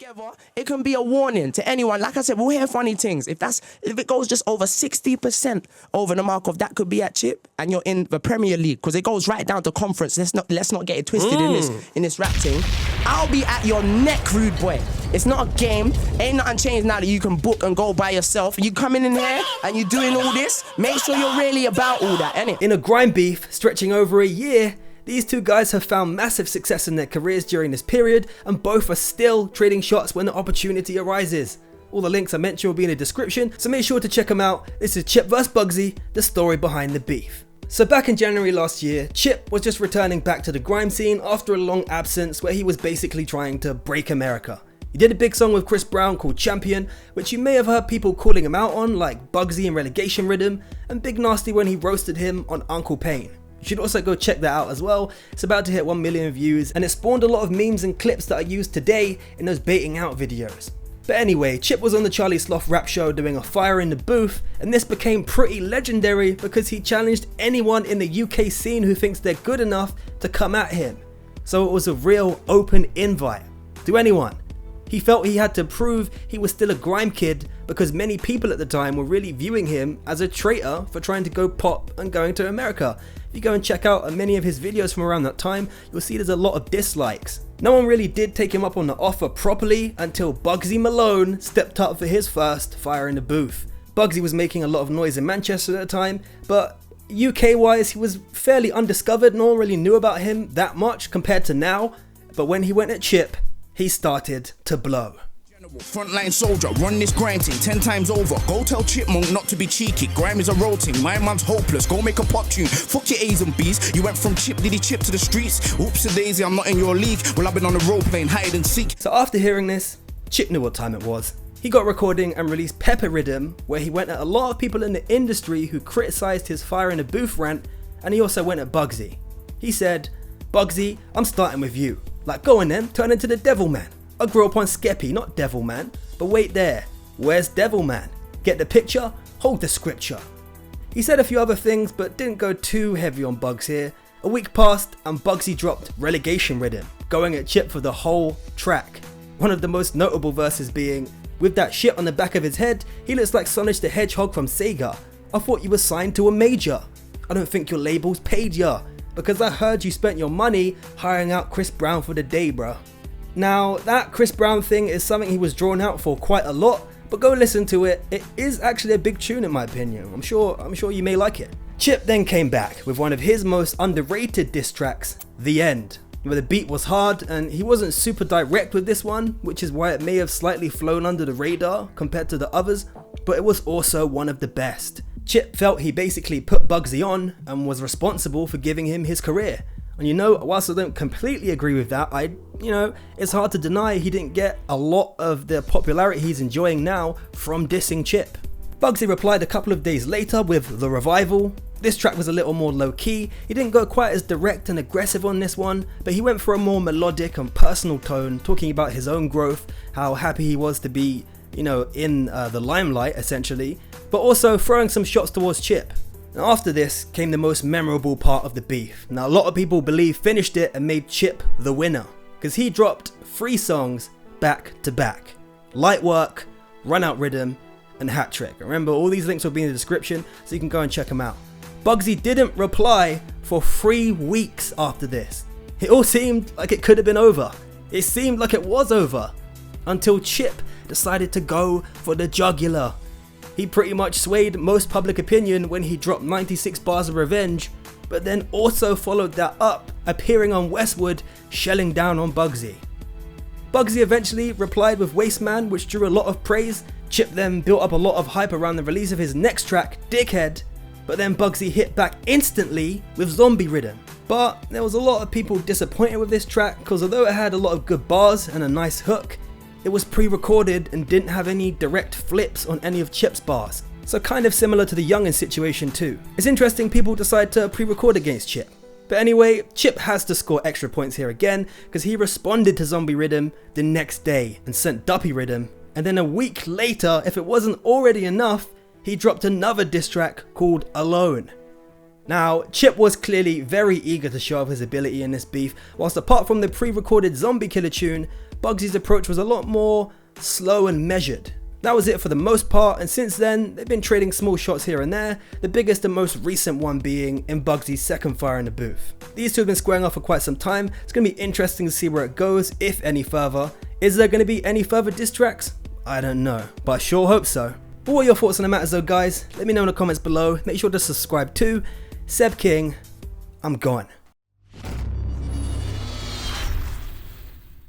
together, it can be a warning to anyone. Like I said, we'll hear funny things. If it goes just over 60% over the mark of that could be at Chip, and you're in the Premier League, because it goes right down to conference. Let's not get it twisted in this rap thing. I'll be at your neck, rude boy. It's not a game. Ain't nothing changed now that you can book and go by yourself. You coming in here and you doing all this, make sure you're really about all that, innit? In a grime beef stretching over a year, these two guys have found massive success in their careers during this period, and both are still trading shots when the opportunity arises. All the links I mentioned will be in the description, so make sure to check them out. This is Chip vs Bugzy, the story behind the beef. So back in January last year, Chip was just returning back to the grime scene after a long absence where he was basically trying to break America. He did a big song with Chris Brown called Champion, which you may have heard people calling him out on, like Bugzy in Relegation Riddim, and Big Nasty when he roasted him on Uncle Payne. You should also go check that out as well. It's about to hit 1 million views, and it spawned a lot of memes and clips that are used today in those baiting out videos. But anyway, Chip was on the Charlie Sloth rap show doing a fire in the booth, and this became pretty legendary because he challenged anyone in the UK scene who thinks they're good enough to come at him. So it was a real open invite to anyone. He felt he had to prove he was still a grime kid because many people at the time were really viewing him as a traitor for trying to go pop and going to America. If you go and check out many of his videos from around that time, you'll see there's a lot of dislikes. No one really did take him up on the offer properly until Bugzy Malone stepped up for his first fire in the booth. Bugzy was making a lot of noise in Manchester at the time, but UK wise he was fairly undiscovered. No one really knew about him that much compared to now, but when he went at Chip, he started to blow. Frontline soldier, run this grime thing 10 times over. Go tell Chipmunk not to be cheeky. Grime is a road thing, my man's hopeless. Go make a pop tune. Fuck your A's and B's. You went from Chip, did he chip to the streets? Oops a daisy, I'm not in your league. Well, I've been on the road playing hide and seek. So after hearing this, Chip knew what time it was. He got recording and released Pepper Riddim, where he went at a lot of people in the industry who criticised his fire in the booth rant, and he also went at Bugzy. He said, "Bugzy, I'm starting with you. Like, go on then, turn into the Devil Man. I grew up on Skeppy, not Devil Man. But wait there, where's Devil Man? Get the picture? Hold the scripture." He said a few other things, but didn't go too heavy on Bugs here. A week passed and Bugzy dropped Relegation Riddim, going at Chip for the whole track. One of the most notable verses being, "With that shit on the back of his head, he looks like Sonic the Hedgehog from Sega. I thought you were signed to a major. I don't think your label's paid ya, because I heard you spent your money hiring out Chris Brown for the day, bruh." Now, that Chris Brown thing is something he was drawn out for quite a lot, but go listen to it. It is actually a big tune in my opinion. I'm sure you may like it. Chip then came back with one of his most underrated diss tracks, The End, where the beat was hard and he wasn't super direct with this one, which is why it may have slightly flown under the radar compared to the others, but it was also one of the best. Chip felt he basically put Bugzy on and was responsible for giving him his career. And whilst I don't completely agree with that, it's hard to deny he didn't get a lot of the popularity he's enjoying now from dissing Chip. Bugzy replied a couple of days later with The Revival. This track was a little more low-key. He didn't go quite as direct and aggressive on this one, but he went for a more melodic and personal tone, talking about his own growth, how happy he was to be, in the limelight essentially, but also throwing some shots towards Chip. Now after this came the most memorable part of the beef. Now a lot of people believe finished it and made Chip the winner, because he dropped 3 songs back to back. Lightwork, Run Out Riddim, and Hat Trick. Remember, all these links will be in the description so you can go and check them out. Bugzy didn't reply for 3 weeks after this. It all seemed like it could have been over. It seemed like it was over, until Chip decided to go for the jugular. He pretty much swayed most public opinion when he dropped 96 bars of revenge, but then also followed that up, appearing on Westwood, shelling down on Bugzy. Bugzy eventually replied with Wasteman, which drew a lot of praise. Chip then built up a lot of hype around the release of his next track, Dickhead, but then Bugzy hit back instantly with Zombie Riddim. But there was a lot of people disappointed with this track, because although it had a lot of good bars and a nice hook, it was pre-recorded and didn't have any direct flips on any of Chip's bars. So kind of similar to the Youngin situation too. It's interesting people decide to pre-record against Chip. But anyway, Chip has to score extra points here again, because he responded to Zombie Riddim the next day and sent Duppy Riddim, and then a week later, if it wasn't already enough, he dropped another diss track called Alone. Now, Chip was clearly very eager to show off his ability in this beef, whilst apart from the pre-recorded Zombie Killer tune, Bugzy's approach was a lot more slow and measured. That was it for the most part, and since then, they've been trading small shots here and there, the biggest and most recent one being in Bugzy's second fire in the booth. These two have been squaring off for quite some time. It's going to be interesting to see where it goes, if any further. Is there going to be any further diss tracks? I don't know, but I sure hope so. But what are your thoughts on the matters though, guys? Let me know in the comments below. Make sure to subscribe too. Seb King, I'm gone.